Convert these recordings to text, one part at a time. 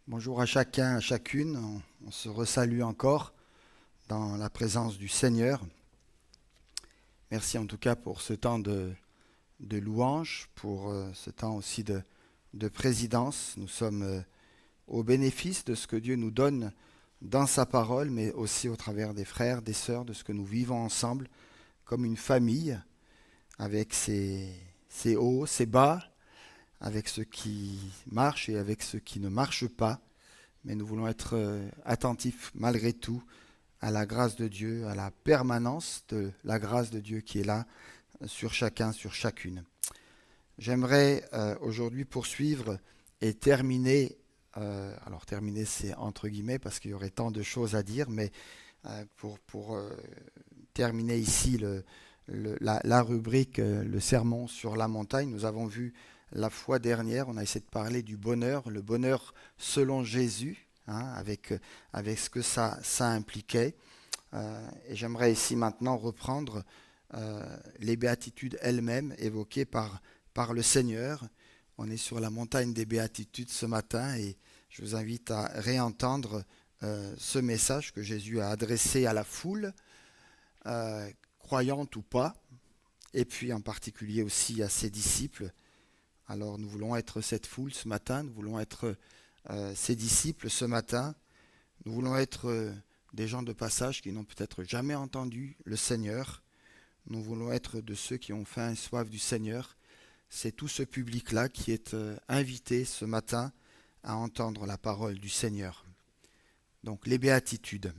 Bonjour à chacun, à chacune. On se resalue encore dans la présence du Seigneur. Merci en tout cas pour ce temps de louange, pour ce temps aussi de présidence. Nous sommes au bénéfice de ce que Dieu nous donne dans sa parole, mais aussi au travers des frères, des sœurs, de ce que nous vivons ensemble comme une famille, avec ses hauts, ses bas, avec ceux qui marchent et avec ceux qui ne marchent pas. Mais nous voulons être attentifs malgré tout à la grâce de Dieu, à la permanence de la grâce de Dieu qui est là sur chacun, sur chacune. J'aimerais aujourd'hui poursuivre et terminer, alors terminer c'est entre guillemets parce qu'il y aurait tant de choses à dire, mais pour terminer ici la rubrique le sermon sur la montagne, nous avons vu la fois dernière, on a essayé de parler du bonheur, le bonheur selon Jésus, avec ce que ça impliquait. Et j'aimerais ici maintenant reprendre les béatitudes elles-mêmes évoquées par le Seigneur. On est sur la montagne des béatitudes ce matin et je vous invite à réentendre ce message que Jésus a adressé à la foule, croyante ou pas, et puis en particulier aussi à ses disciples. Alors nous voulons être cette foule ce matin, nous voulons être ses disciples ce matin, nous voulons être des gens de passage qui n'ont peut-être jamais entendu le Seigneur, nous voulons être de ceux qui ont faim et soif du Seigneur. C'est tout ce public-là qui est invité ce matin à entendre la parole du Seigneur. Donc les béatitudes.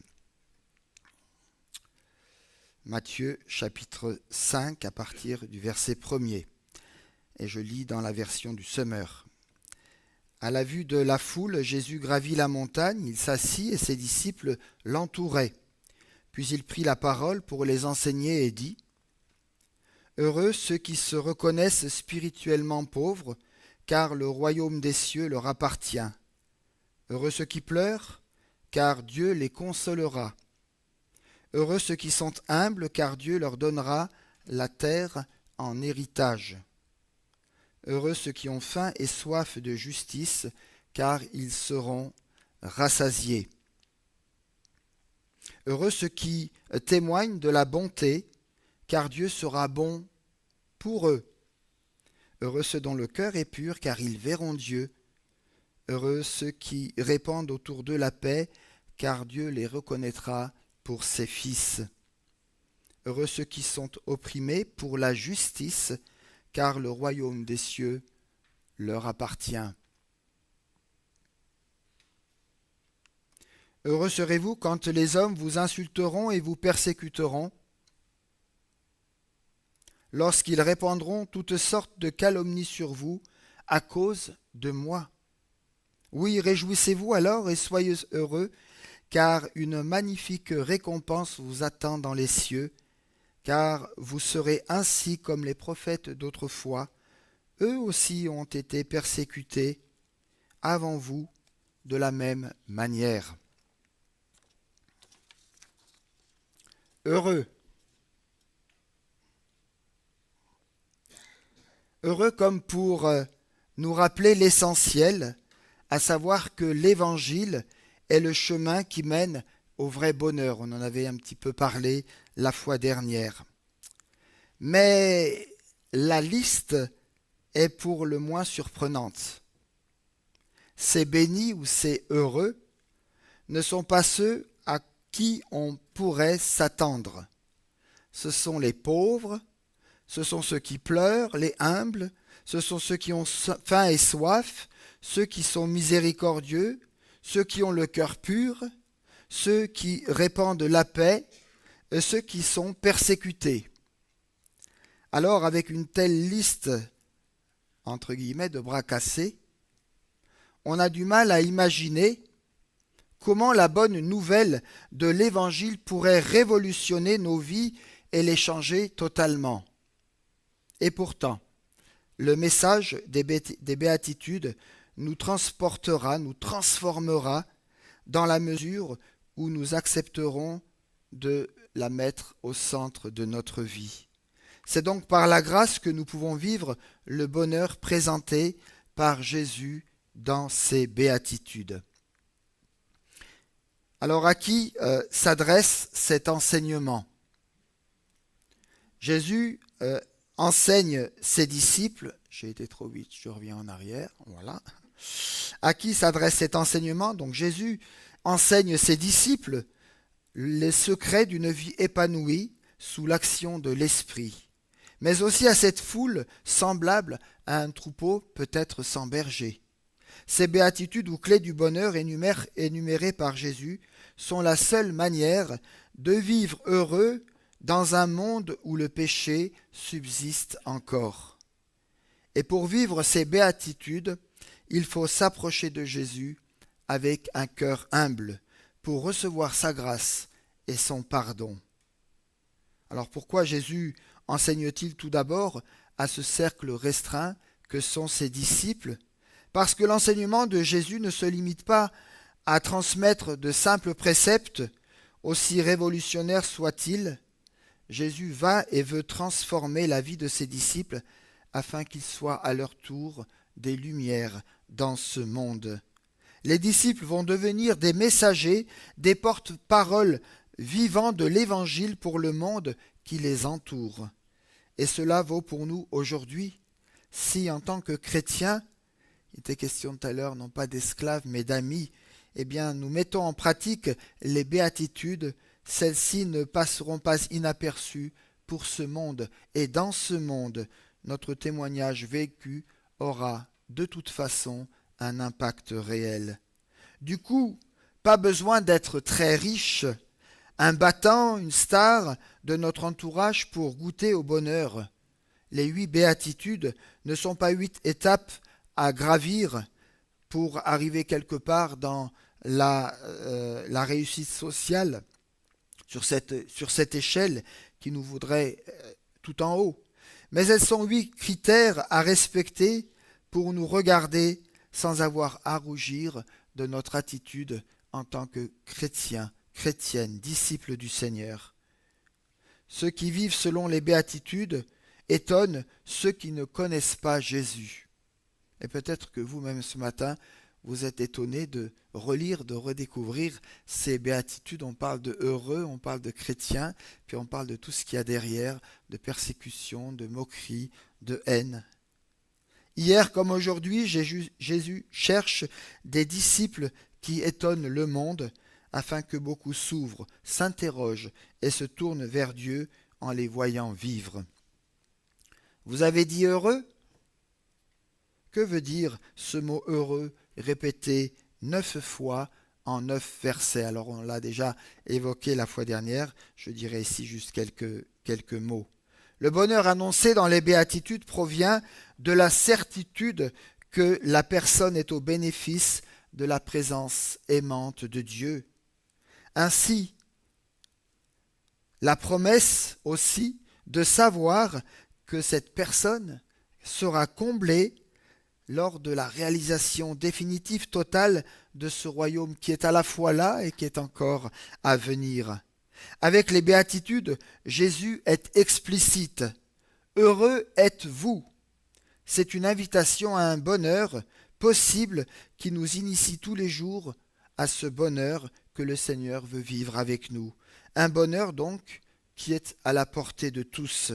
Matthieu chapitre 5 à partir du verset 1er. Et je lis dans la version du Semeur. À la vue de la foule, Jésus gravit la montagne, il s'assit et ses disciples l'entouraient. Puis il prit la parole pour les enseigner et dit : Heureux ceux qui se reconnaissent spirituellement pauvres, car le royaume des cieux leur appartient. Heureux ceux qui pleurent, car Dieu les consolera. Heureux ceux qui sont humbles, car Dieu leur donnera la terre en héritage. Heureux ceux qui ont faim et soif de justice, car ils seront rassasiés. Heureux ceux qui témoignent de la bonté, car Dieu sera bon pour eux. Heureux ceux dont le cœur est pur, car ils verront Dieu. Heureux ceux qui répandent autour d'eux la paix, car Dieu les reconnaîtra pour ses fils. Heureux ceux qui sont opprimés pour la justice, car le royaume des cieux leur appartient. Heureux serez-vous quand les hommes vous insulteront et vous persécuteront, lorsqu'ils répandront toutes sortes de calomnies sur vous à cause de moi. Oui, réjouissez-vous alors et soyez heureux, car une magnifique récompense vous attend dans les cieux, car vous serez ainsi comme les prophètes d'autrefois. Eux aussi ont été persécutés avant vous de la même manière. Heureux. Heureux comme pour nous rappeler l'essentiel, à savoir que l'Évangile est le chemin qui mène au vrai bonheur. On en avait un petit peu parlé la fois dernière. Mais la liste est pour le moins surprenante. Ces bénis ou ces heureux ne sont pas ceux à qui on pourrait s'attendre. Ce sont les pauvres, ce sont ceux qui pleurent, les humbles, ce sont ceux qui ont faim et soif, ceux qui sont miséricordieux, ceux qui ont le cœur pur, ceux qui répandent la paix, et ceux qui sont persécutés. Alors, avec une telle liste, entre guillemets, de bras cassés, on a du mal à imaginer comment la bonne nouvelle de l'Évangile pourrait révolutionner nos vies et les changer totalement. Et pourtant, le message des béatitudes nous transportera, nous transformera dans la mesure où nous accepterons de la mettre au centre de notre vie. C'est donc par la grâce que nous pouvons vivre le bonheur présenté par Jésus dans ses béatitudes. Alors à qui s'adresse cet enseignement? Jésus enseigne ses disciples, j'ai été trop vite, je reviens en arrière, voilà. À qui s'adresse cet enseignement? Donc Jésus enseigne ses disciples les secrets d'une vie épanouie sous l'action de l'Esprit, mais aussi à cette foule semblable à un troupeau peut-être sans berger. Ces béatitudes ou clés du bonheur énumérées par Jésus sont la seule manière de vivre heureux dans un monde où le péché subsiste encore. Et pour vivre ces béatitudes, il faut s'approcher de Jésus avec un cœur humble pour recevoir sa grâce et son pardon. Alors pourquoi Jésus enseigne-t-il tout d'abord à ce cercle restreint que sont ses disciples? Parce que l'enseignement de Jésus ne se limite pas à transmettre de simples préceptes, aussi révolutionnaires soient-ils. Jésus va et veut transformer la vie de ses disciples afin qu'ils soient à leur tour des lumières dans ce monde. Les disciples vont devenir des messagers, des porte-paroles vivants de l'Évangile pour le monde qui les entoure. Et cela vaut pour nous aujourd'hui. Si en tant que chrétiens, il était question tout à l'heure non pas d'esclaves mais d'amis, eh bien nous mettons en pratique les béatitudes, celles-ci ne passeront pas inaperçues pour ce monde. Et dans ce monde, notre témoignage vécu aura de toute façon un impact réel. Du coup, pas besoin d'être très riche, un battant, une star de notre entourage pour goûter au bonheur. Les 8 béatitudes ne sont pas 8 étapes à gravir pour arriver quelque part dans la réussite sociale sur cette échelle qui nous voudrait tout en haut. Mais elles sont 8 critères à respecter pour nous regarder sans avoir à rougir de notre attitude en tant que chrétiens, chrétiennes, disciples du Seigneur. Ceux qui vivent selon les béatitudes étonnent ceux qui ne connaissent pas Jésus. Et peut-être que vous-même ce matin, vous êtes étonné de relire, de redécouvrir ces béatitudes. On parle de heureux, on parle de chrétiens, puis on parle de tout ce qu'il y a derrière, de persécution, de moquerie, de haine. Hier comme aujourd'hui, Jésus cherche des disciples qui étonnent le monde, afin que beaucoup s'ouvrent, s'interrogent et se tournent vers Dieu en les voyant vivre. Vous avez dit heureux? Que veut dire ce mot heureux répété 9 fois en 9 versets? Alors on l'a déjà évoqué la fois dernière, je dirais ici juste quelques mots. Le bonheur annoncé dans les béatitudes provient de la certitude que la personne est au bénéfice de la présence aimante de Dieu. Ainsi, la promesse aussi de savoir que cette personne sera comblée lors de la réalisation définitive totale de ce royaume qui est à la fois là et qui est encore à venir. Avec les béatitudes, Jésus est explicite. Heureux êtes-vous. C'est une invitation à un bonheur possible qui nous initie tous les jours à ce bonheur que le Seigneur veut vivre avec nous. Un bonheur donc qui est à la portée de tous.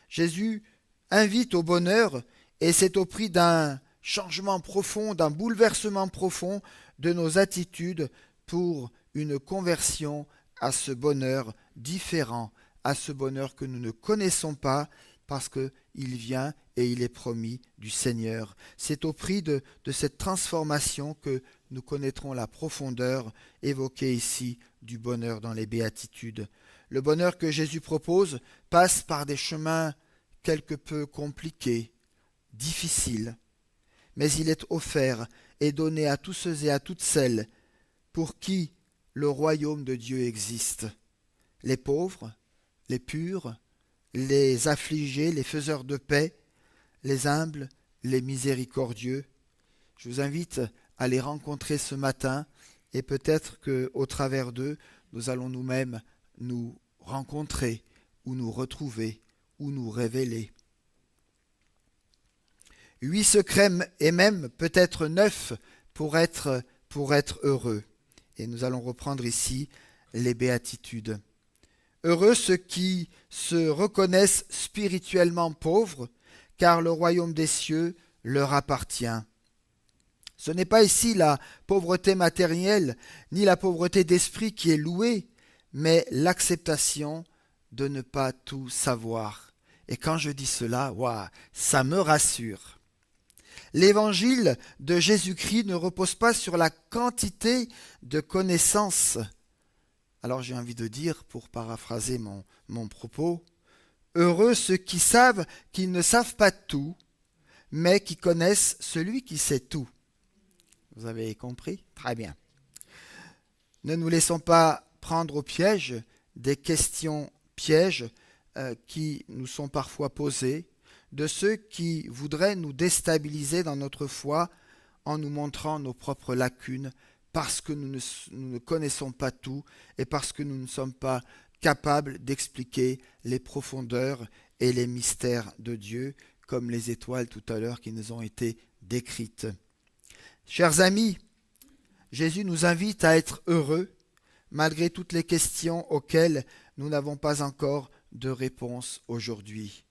Jésus invite au bonheur et c'est au prix d'un changement profond, d'un bouleversement profond de nos attitudes pour une conversion à ce bonheur différent, à ce bonheur que nous ne connaissons pas parce qu'il vient et il est promis du Seigneur. C'est au prix de cette transformation que nous connaîtrons la profondeur évoquée ici du bonheur dans les béatitudes. Le bonheur que Jésus propose passe par des chemins quelque peu compliqués, difficiles, mais il est offert et donné à tous ceux et à toutes celles pour qui le royaume de Dieu existe. Les pauvres, les purs, les affligés, les faiseurs de paix, les humbles, les miséricordieux. Je vous invite à les rencontrer ce matin et peut-être qu'au travers d'eux, nous allons nous-mêmes nous rencontrer ou nous retrouver ou nous révéler. 8 secrets et même peut-être 9 pour être heureux. Et nous allons reprendre ici les béatitudes. Heureux ceux qui se reconnaissent spirituellement pauvres, car le royaume des cieux leur appartient. Ce n'est pas ici la pauvreté matérielle, ni la pauvreté d'esprit qui est louée, mais l'acceptation de ne pas tout savoir. Et quand je dis cela, waouh, ça me rassure. L'évangile de Jésus-Christ ne repose pas sur la quantité de connaissances. Alors j'ai envie de dire, pour paraphraser mon propos, heureux ceux qui savent qu'ils ne savent pas tout, mais qui connaissent celui qui sait tout. Vous avez compris? Très bien. Ne nous laissons pas prendre au piège des questions pièges qui nous sont parfois posées, de ceux qui voudraient nous déstabiliser dans notre foi en nous montrant nos propres lacunes, parce que nous ne connaissons pas tout et parce que nous ne sommes pas capables d'expliquer les profondeurs et les mystères de Dieu, comme les étoiles tout à l'heure qui nous ont été décrites. Chers amis, Jésus nous invite à être heureux malgré toutes les questions auxquelles nous n'avons pas encore de réponse aujourd'hui.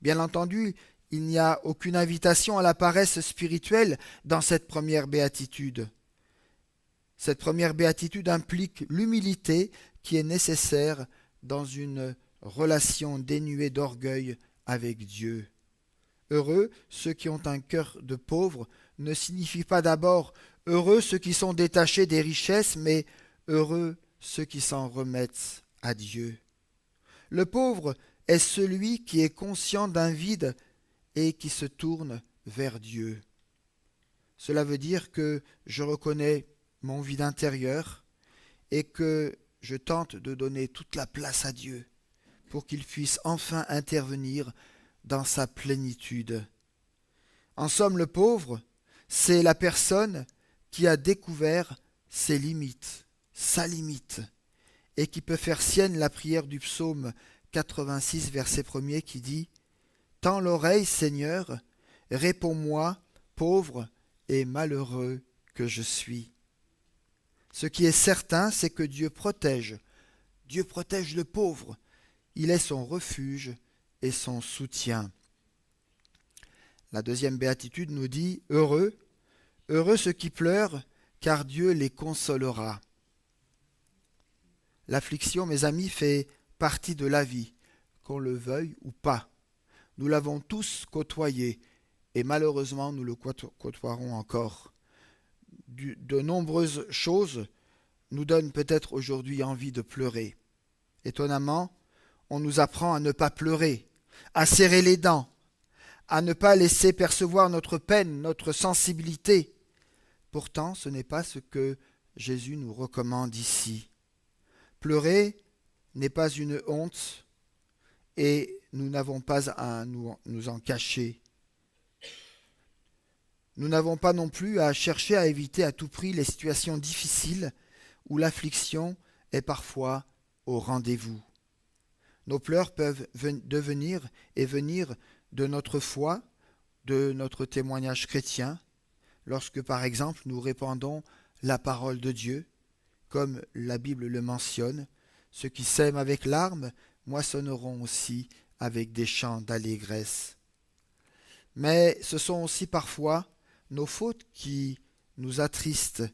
Bien entendu, il n'y a aucune invitation à la paresse spirituelle dans cette première béatitude. Cette première béatitude implique l'humilité qui est nécessaire dans une relation dénuée d'orgueil avec Dieu. Heureux ceux qui ont un cœur de pauvre ne signifie pas d'abord heureux ceux qui sont détachés des richesses, mais heureux ceux qui s'en remettent à Dieu. Le pauvre est celui qui est conscient d'un vide et qui se tourne vers Dieu. Cela veut dire que je reconnais mon vide intérieur et que je tente de donner toute la place à Dieu pour qu'il puisse enfin intervenir dans sa plénitude. En somme, le pauvre, c'est la personne qui a découvert ses limites, sa limite, et qui peut faire sienne la prière du psaume 86, verset 1er qui dit « Tends l'oreille, Seigneur, réponds-moi, pauvre et malheureux que je suis. » Ce qui est certain, c'est que Dieu protège. Dieu protège le pauvre. Il est son refuge et son soutien. La deuxième béatitude nous dit « Heureux, heureux ceux qui pleurent, car Dieu les consolera. » L'affliction, mes amis, fait partie de la vie, qu'on le veuille ou pas. Nous l'avons tous côtoyé, et malheureusement nous le côtoierons encore. De nombreuses choses nous donnent peut-être aujourd'hui envie de pleurer. Étonnamment, on nous apprend à ne pas pleurer, à serrer les dents, à ne pas laisser percevoir notre peine, notre sensibilité. Pourtant, ce n'est pas ce que Jésus nous recommande ici. Pleurer n'est pas une honte et nous n'avons pas à nous en cacher. Nous n'avons pas non plus à chercher à éviter à tout prix les situations difficiles où l'affliction est parfois au rendez-vous. Nos pleurs peuvent devenir et venir de notre foi, de notre témoignage chrétien, lorsque par exemple nous répandons la parole de Dieu, comme la Bible le mentionne, ceux qui sèment avec larmes moissonneront aussi avec des chants d'allégresse. Mais ce sont aussi parfois nos fautes qui nous attristent,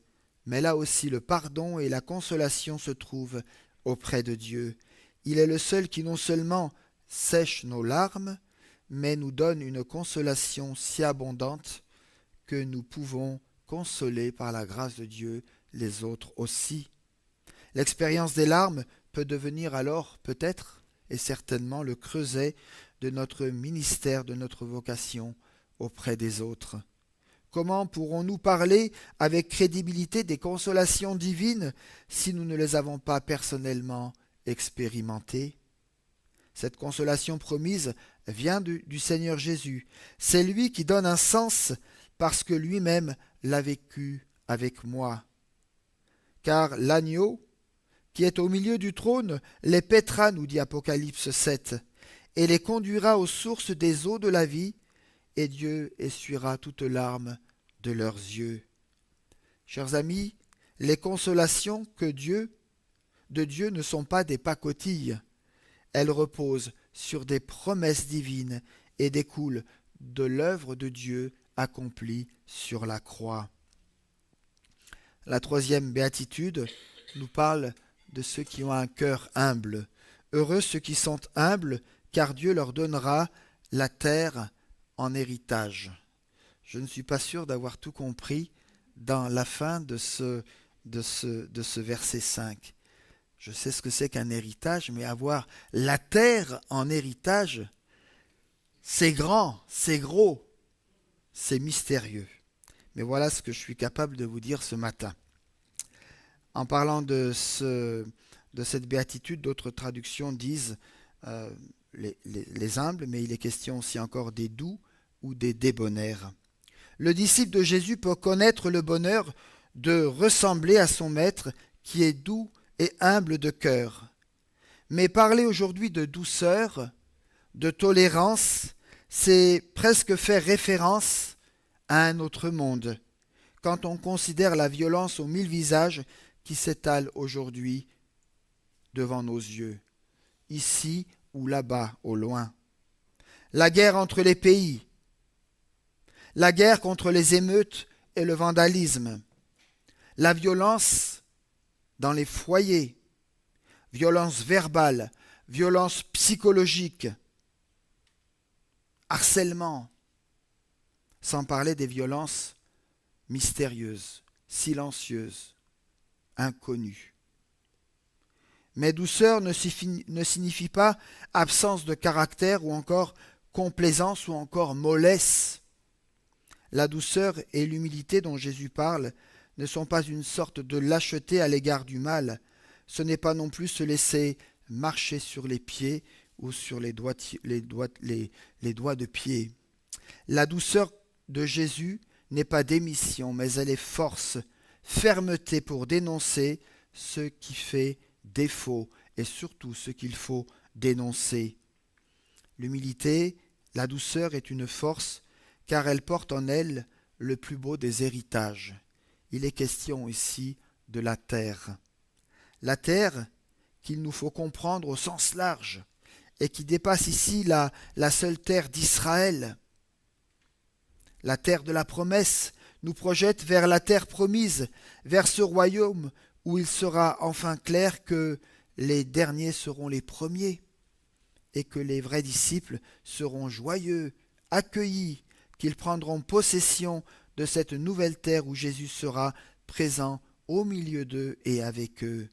mais là aussi le pardon et la consolation se trouvent auprès de Dieu. Il est le seul qui non seulement sèche nos larmes, mais nous donne une consolation si abondante que nous pouvons consoler par la grâce de Dieu les autres aussi. L'expérience des larmes peut devenir alors peut-être et certainement le creuset de notre ministère, de notre vocation auprès des autres. Comment pourrons-nous parler avec crédibilité des consolations divines si nous ne les avons pas personnellement expérimentées? Cette consolation promise vient du Seigneur Jésus. C'est lui qui donne un sens parce que lui-même l'a vécu avec moi. Car l'agneau qui est au milieu du trône les paîtra, nous dit Apocalypse 7, et les conduira aux sources des eaux de la vie, et Dieu essuiera toute larme de leurs yeux. Chers amis, Les consolations de Dieu ne sont pas des pacotilles. Elles reposent sur des promesses divines et découlent de l'œuvre de Dieu accomplie sur la croix. La troisième béatitude nous parle de ceux qui ont un cœur humble. Heureux ceux qui sont humbles, car Dieu leur donnera la terre en héritage. Je ne suis pas sûr d'avoir tout compris dans la fin de ce verset 5. Je sais ce que c'est qu'un héritage, mais avoir la terre en héritage, c'est grand, c'est gros, c'est mystérieux. Mais voilà ce que je suis capable de vous dire ce matin. En parlant de cette béatitude, d'autres traductions disent les humbles, mais il est question aussi encore des doux ou des débonnaires. Le disciple de Jésus peut connaître le bonheur de ressembler à son maître qui est doux et humble de cœur. Mais parler aujourd'hui de douceur, de tolérance, c'est presque faire référence à un autre monde, quand on considère la violence aux mille visages qui s'étale aujourd'hui devant nos yeux, ici ou là-bas au loin. La guerre entre les pays, la guerre contre les émeutes et le vandalisme, la violence dans les foyers, violence verbale, violence psychologique, harcèlement, sans parler des violences mystérieuses, silencieuses, inconnues. Mais douceur ne signifie pas absence de caractère ou encore complaisance ou encore mollesse. La douceur et l'humilité dont Jésus parle ne sont pas une sorte de lâcheté à l'égard du mal. Ce n'est pas non plus se laisser marcher sur les pieds ou sur les doigts de pied. La douceur de Jésus n'est pas démission, mais elle est force, fermeté pour dénoncer ce qui fait défaut et surtout ce qu'il faut dénoncer. L'humilité, la douceur est une force car elle porte en elle le plus beau des héritages. Il est question ici de la terre. La terre qu'il nous faut comprendre au sens large et qui dépasse ici la seule terre d'Israël. La terre de la promesse nous projette vers la terre promise, vers ce royaume où il sera enfin clair que les derniers seront les premiers et que les vrais disciples seront joyeux, accueillis, qu'ils prendront possession de cette nouvelle terre où Jésus sera présent au milieu d'eux et avec eux.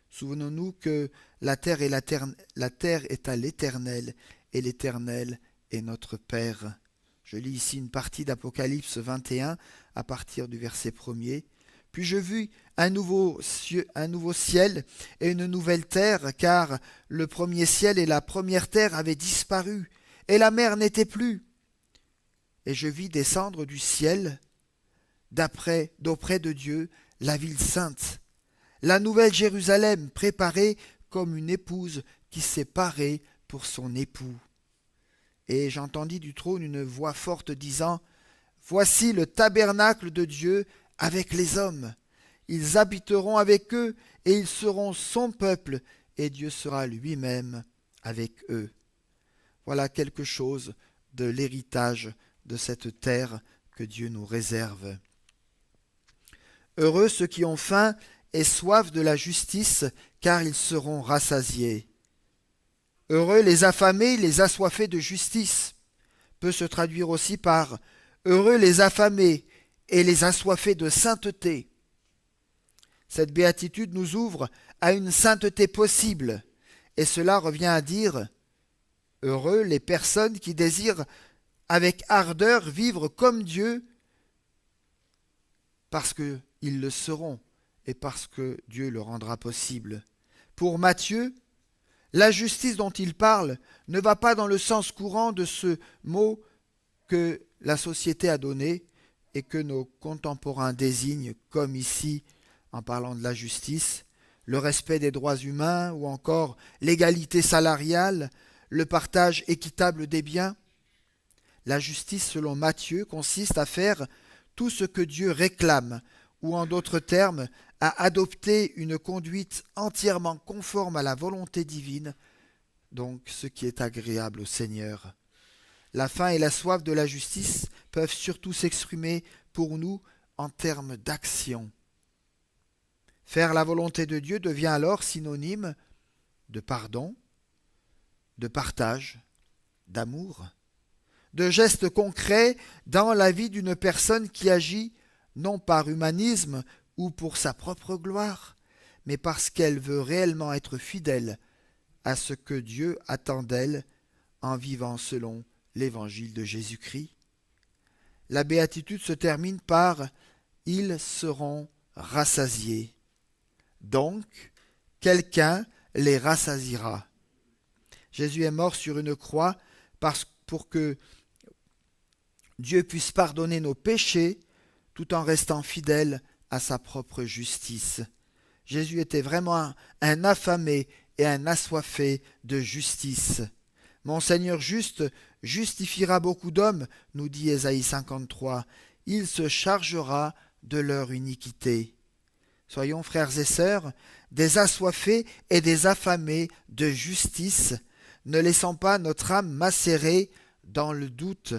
Souvenons-nous que la terre est à l'Éternel et l'Éternel est notre Père. Je lis ici une partie d'Apocalypse 21 à partir du verset 1er. Puis je vis un nouveau ciel et une nouvelle terre, car le premier ciel et la première terre avaient disparu, et la mer n'était plus. Et je vis descendre du ciel, d'auprès de Dieu, la ville sainte, la nouvelle Jérusalem, préparée comme une épouse qui s'est parée pour son époux. Et j'entendis du trône une voix forte disant : Voici le tabernacle de Dieu avec les hommes. Ils habiteront avec eux et ils seront son peuple et Dieu sera lui-même avec eux. Voilà quelque chose de l'héritage de cette terre que Dieu nous réserve. Heureux ceux qui ont faim et soif de la justice, car ils seront rassasiés. Heureux les affamés, les assoiffés de justice, peut se traduire aussi par heureux les affamés et les assoiffés de sainteté. Cette béatitude nous ouvre à une sainteté possible, et cela revient à dire heureux les personnes qui désirent avec ardeur vivre comme Dieu, parce qu'ils le seront et parce que Dieu le rendra possible. Pour Matthieu, la justice dont il parle ne va pas dans le sens courant de ce mot que la société a donné et que nos contemporains désignent comme ici, en parlant de la justice, le respect des droits humains ou encore l'égalité salariale, le partage équitable des biens. La justice, selon Matthieu, consiste à faire tout ce que Dieu réclame ou en d'autres termes, à adopter une conduite entièrement conforme à la volonté divine, donc ce qui est agréable au Seigneur. La faim et la soif de la justice peuvent surtout s'exprimer pour nous en termes d'action. Faire la volonté de Dieu devient alors synonyme de pardon, de partage, d'amour, de gestes concrets dans la vie d'une personne qui agit non par humanisme ou pour sa propre gloire, mais parce qu'elle veut réellement être fidèle à ce que Dieu attend d'elle en vivant selon l'évangile de Jésus-Christ. La béatitude se termine par « ils seront rassasiés ». Donc, quelqu'un les rassasiera. Jésus est mort sur une croix pour que Dieu puisse pardonner nos péchés tout en restant fidèle à sa propre justice. Jésus était vraiment un affamé et un assoiffé de justice. Mon Seigneur juste justifiera beaucoup d'hommes, nous dit Ésaïe 53. Il se chargera de leur iniquité. Soyons, frères et sœurs, des assoiffés et des affamés de justice, ne laissons pas notre âme macérer dans le doute.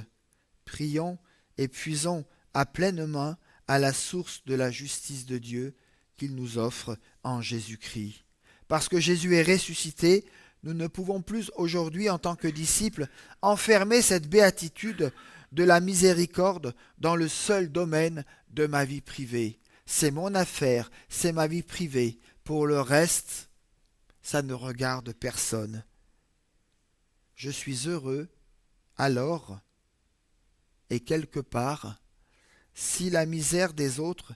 Prions et puisons à pleine main à la source de la justice de Dieu qu'il nous offre en Jésus-Christ. Parce que Jésus est ressuscité, nous ne pouvons plus aujourd'hui, en tant que disciples, enfermer cette béatitude de la miséricorde dans le seul domaine de ma vie privée. C'est mon affaire, c'est ma vie privée. Pour le reste, ça ne regarde personne. Je suis heureux, alors, et quelque part, si la misère des autres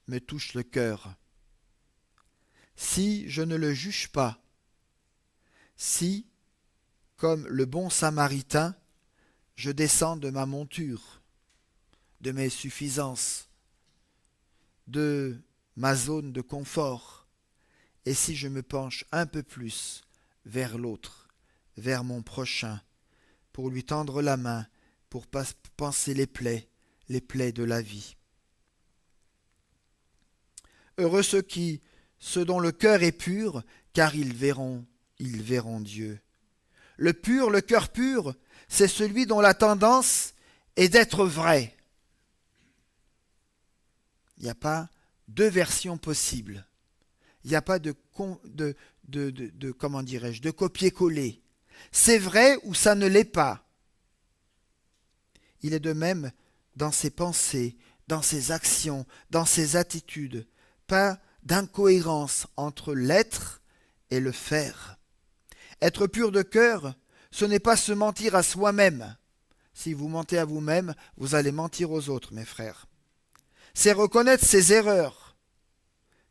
me touche le cœur. Si je ne le juge pas, si, comme le bon Samaritain, je descends de ma monture, de mes suffisances, de ma zone de confort, et si je me penche un peu plus vers l'autre, vers mon prochain, pour lui tendre la main, pour panser les plaies de la vie. Heureux ceux dont le cœur est pur, car ils verront Dieu. Le cœur pur, c'est celui dont la tendance est d'être vrai. Il n'y a pas deux versions possibles. Il n'y a pas de copier-coller. C'est vrai ou ça ne l'est pas. Il est de même dans ses pensées, dans ses actions, dans ses attitudes. Pas d'incohérence entre l'être et le faire. Être pur de cœur, ce n'est pas se mentir à soi-même. Si vous mentez à vous-même, vous allez mentir aux autres, mes frères. C'est reconnaître ses erreurs.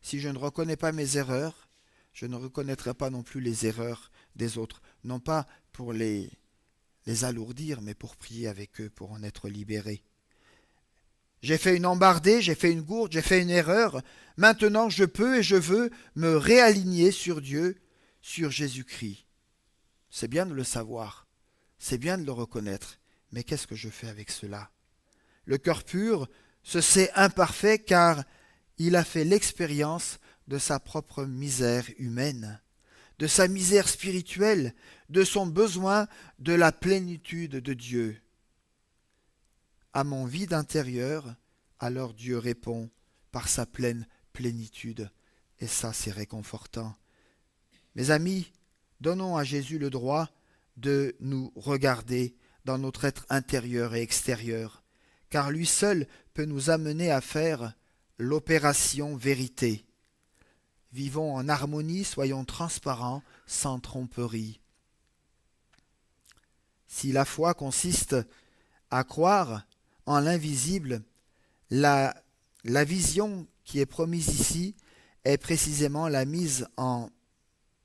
Si je ne reconnais pas mes erreurs, je ne reconnaîtrai pas non plus les erreurs des autres. Non pas pour les alourdir, mais pour prier avec eux, pour en être libérés. J'ai fait une embardée, j'ai fait une gourde, j'ai fait une erreur. Maintenant, je peux et je veux me réaligner sur Dieu, sur Jésus-Christ. C'est bien de le savoir, c'est bien de le reconnaître, mais qu'est-ce que je fais avec cela? Le cœur pur se sait imparfait car il a fait l'expérience de sa propre misère humaine, de sa misère spirituelle, de son besoin de la plénitude de Dieu. À mon vide intérieur, alors Dieu répond par sa pleine plénitude, et ça c'est réconfortant. Mes amis, donnons à Jésus le droit de nous regarder dans notre être intérieur et extérieur, car lui seul peut nous amener à faire l'opération vérité. Vivons en harmonie, soyons transparents, sans tromperie. Si la foi consiste à croire en l'invisible, la vision qui est promise ici est précisément la mise en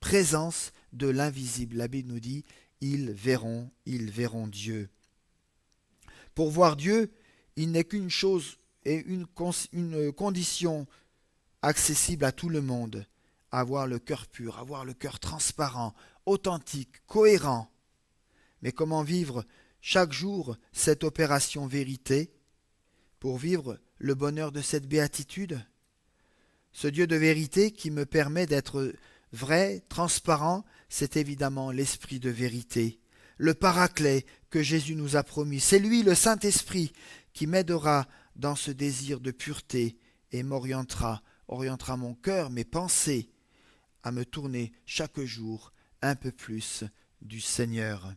présence de l'invisible. La Bible nous dit « ils verront Dieu ». Pour voir Dieu, il n'est qu'une chose et une condition accessible à tout le monde, avoir le cœur pur, avoir le cœur transparent, authentique, cohérent. Mais comment vivre chaque jour cette opération vérité? Pour vivre le bonheur de cette béatitude? Ce Dieu de vérité qui me permet d'être vrai, transparent, c'est évidemment l'Esprit de vérité, le Paraclet que Jésus nous a promis. C'est lui, le Saint-Esprit, qui m'aidera dans ce désir de pureté et orientera mon cœur, mes pensées, à me tourner chaque jour un peu plus du Seigneur.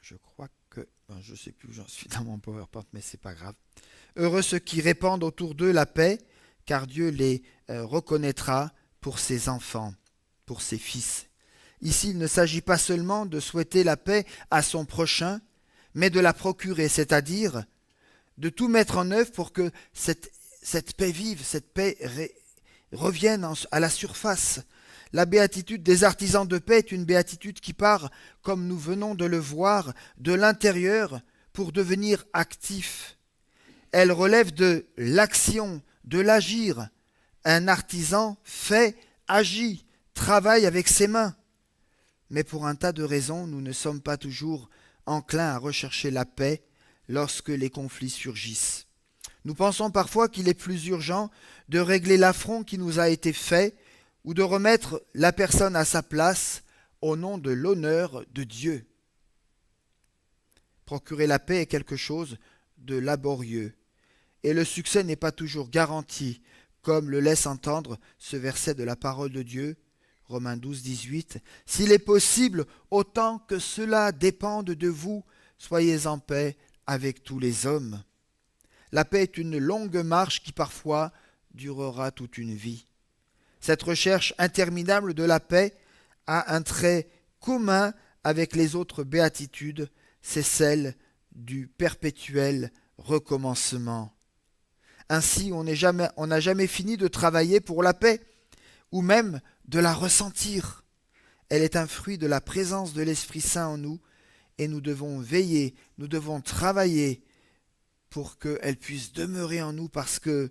Je crois que... je ne sais plus où j'en suis dans mon PowerPoint, mais c'est pas grave. Heureux ceux qui répandent autour d'eux la paix, car Dieu les reconnaîtra pour ses enfants, pour ses fils. Ici, il ne s'agit pas seulement de souhaiter la paix à son prochain, mais de la procurer, c'est-à-dire de tout mettre en œuvre pour que cette paix vive, cette paix revienne à la surface. La béatitude des artisans de paix est une béatitude qui part, comme nous venons de le voir, de l'intérieur pour devenir actif. Elle relève de l'action, de l'agir. Un artisan fait, agit, travaille avec ses mains. Mais pour un tas de raisons, nous ne sommes pas toujours enclins à rechercher la paix lorsque les conflits surgissent. Nous pensons parfois qu'il est plus urgent de régler l'affront qui nous a été fait ou de remettre la personne à sa place au nom de l'honneur de Dieu. Procurer la paix est quelque chose de laborieux, et le succès n'est pas toujours garanti, comme le laisse entendre ce verset de la parole de Dieu, Romains 12, 18. « S'il est possible, autant que cela dépende de vous, soyez en paix avec tous les hommes. » La paix est une longue marche qui parfois durera toute une vie. Cette recherche interminable de la paix a un trait commun avec les autres béatitudes, c'est celle du perpétuel recommencement. Ainsi, on n'a jamais fini de travailler pour la paix, ou même de la ressentir. Elle est un fruit de la présence de l'Esprit Saint en nous, et nous devons veiller, nous devons travailler pour qu'elle puisse demeurer en nous, parce que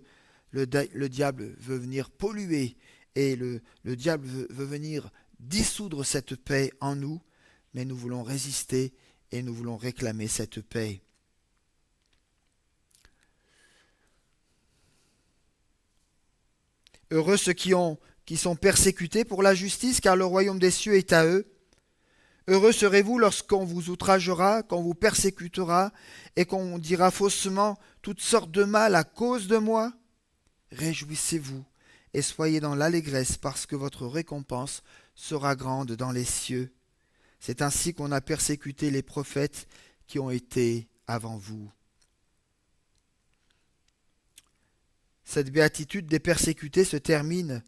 le diable veut venir polluer, et le diable veut venir dissoudre cette paix en nous, mais nous voulons résister et nous voulons réclamer cette paix. Heureux ceux qui sont persécutés pour la justice, car le royaume des cieux est à eux. Heureux serez-vous lorsqu'on vous outragera, qu'on vous persécutera, et qu'on dira faussement toutes sortes de mal à cause de moi. Réjouissez-vous et soyez dans l'allégresse, parce que votre récompense sera grande dans les cieux. C'est ainsi qu'on a persécuté les prophètes qui ont été avant vous. Cette béatitude des persécutés qui termine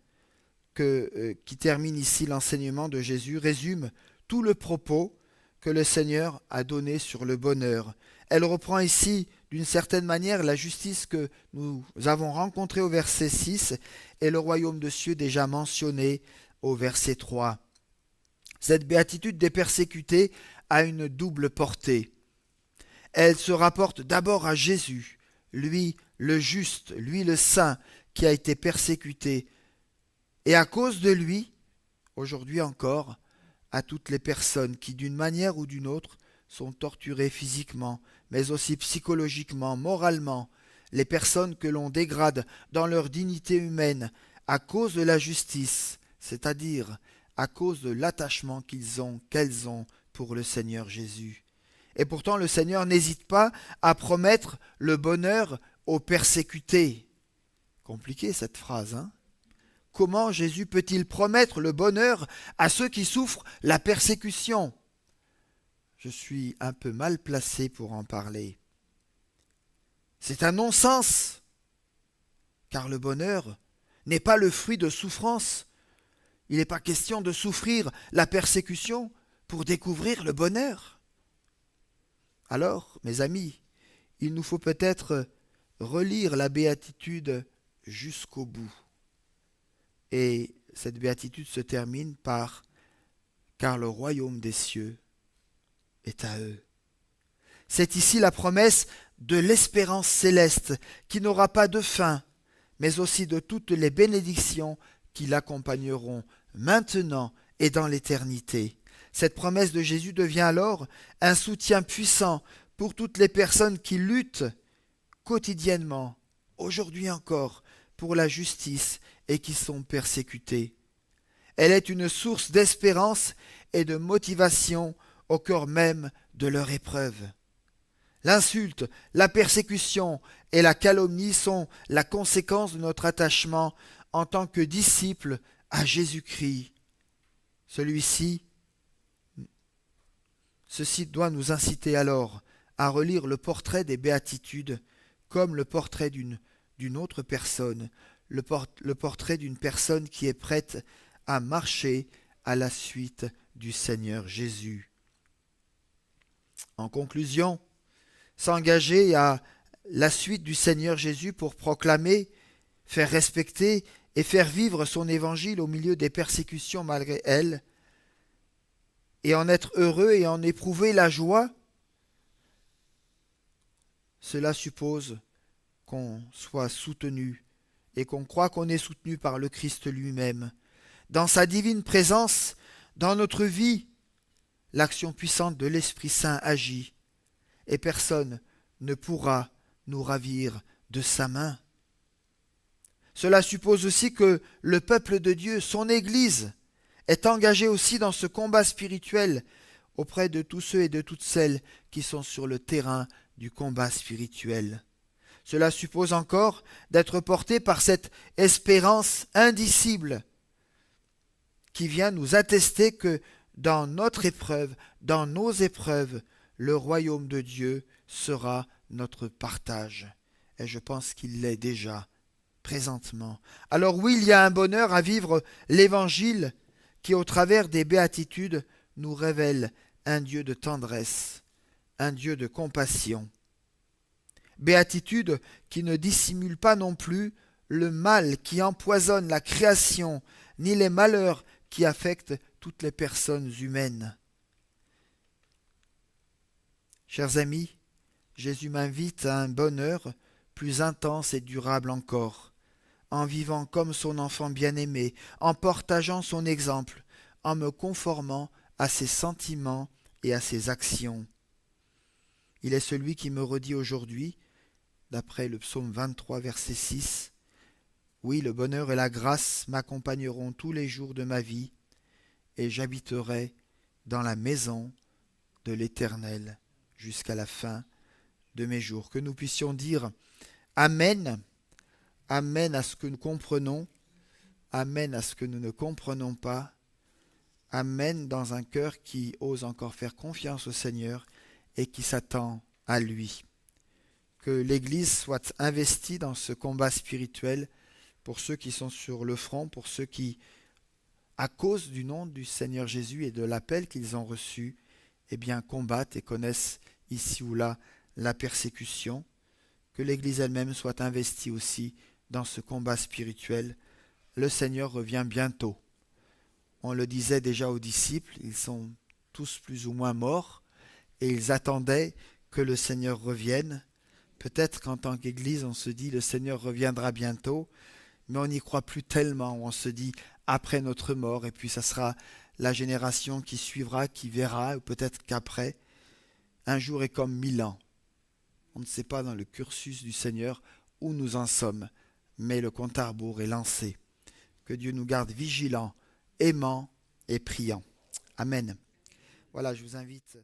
ici l'enseignement de Jésus, résume tout le propos que le Seigneur a donné sur le bonheur. Elle reprend ici, d'une certaine manière, la justice que nous avons rencontrée au verset 6 et le royaume de cieux déjà mentionné au verset 3. Cette béatitude des persécutés a une double portée. Elle se rapporte d'abord à Jésus, lui le juste, lui le saint, qui a été persécuté, et à cause de lui, aujourd'hui encore, à toutes les personnes qui, d'une manière ou d'une autre, sont torturées physiquement, mais aussi psychologiquement, moralement, les personnes que l'on dégrade dans leur dignité humaine à cause de la justice, c'est-à-dire à cause de l'attachement qu'elles ont pour le Seigneur Jésus. Et pourtant, le Seigneur n'hésite pas à promettre le bonheur aux persécutés. Compliqué cette phrase, hein ? Comment Jésus peut-il promettre le bonheur à ceux qui souffrent la persécution ? Je suis un peu mal placé pour en parler. C'est un non-sens, car le bonheur n'est pas le fruit de souffrance. Il n'est pas question de souffrir la persécution pour découvrir le bonheur. Alors, mes amis, il nous faut peut-être relire la béatitude jusqu'au bout. Et cette béatitude se termine par « Car le royaume des cieux est à eux ». C'est ici la promesse de l'espérance céleste qui n'aura pas de fin, mais aussi de toutes les bénédictions qui l'accompagneront maintenant et dans l'éternité. Cette promesse de Jésus devient alors un soutien puissant pour toutes les personnes qui luttent quotidiennement, aujourd'hui encore, pour la justice et qui sont persécutées. Elle est une source d'espérance et de motivation au cœur même de leur épreuve. L'insulte, la persécution et la calomnie sont la conséquence de notre attachement en tant que disciples à Jésus-Christ. Ceci doit nous inciter alors à relire le portrait des béatitudes comme le portrait d'une autre personne, le portrait d'une personne qui est prête à marcher à la suite du Seigneur Jésus. En conclusion, s'engager à la suite du Seigneur Jésus pour proclamer, faire respecter et faire vivre son évangile au milieu des persécutions malgré elles, et en être heureux et en éprouver la joie, cela suppose qu'on soit soutenu et qu'on croit qu'on est soutenu par le Christ lui-même. Dans sa divine présence, dans notre vie, l'action puissante de l'Esprit Saint agit et personne ne pourra nous ravir de sa main. Cela suppose aussi que le peuple de Dieu, son Église, est engagé aussi dans ce combat spirituel auprès de tous ceux et de toutes celles qui sont sur le terrain du combat spirituel. Cela suppose encore d'être porté par cette espérance indicible qui vient nous attester que dans notre épreuve, dans nos épreuves, le royaume de Dieu sera notre partage. Et je pense qu'il l'est déjà, présentement. Alors oui, il y a un bonheur à vivre l'Évangile qui, au travers des béatitudes, nous révèle un Dieu de tendresse, un Dieu de compassion. Béatitude qui ne dissimule pas non plus le mal qui empoisonne la création, ni les malheurs qui affectent toutes les personnes humaines. Chers amis, Jésus m'invite à un bonheur plus intense et durable encore, en vivant comme son enfant bien-aimé, en partageant son exemple, en me conformant à ses sentiments et à ses actions. Il est celui qui me redit aujourd'hui, d'après le psaume 23, verset 6, « Oui, le bonheur et la grâce m'accompagneront tous les jours de ma vie, et j'habiterai dans la maison de l'Éternel jusqu'à la fin de mes jours. » Que nous puissions dire Amen, Amen à ce que nous comprenons, Amen à ce que nous ne comprenons pas, Amen dans un cœur qui ose encore faire confiance au Seigneur et qui s'attend à lui. Que l'Église soit investie dans ce combat spirituel pour ceux qui sont sur le front, pour ceux qui, à cause du nom du Seigneur Jésus et de l'appel qu'ils ont reçu, eh bien combattent et connaissent ici ou là la persécution. Que l'Église elle-même soit investie aussi dans ce combat spirituel. Le Seigneur revient bientôt. On le disait déjà aux disciples, ils sont tous plus ou moins morts et ils attendaient que le Seigneur revienne. Peut-être qu'en tant qu'Église, on se dit le Seigneur reviendra bientôt, mais on n'y croit plus tellement. On se dit après notre mort, et puis ça sera la génération qui suivra, qui verra, ou peut-être qu'après. Un jour est comme 1000 ans. On ne sait pas dans le cursus du Seigneur où nous en sommes, mais le compte à rebours est lancé. Que Dieu nous garde vigilants, aimants et priants. Amen. Voilà, je vous invite.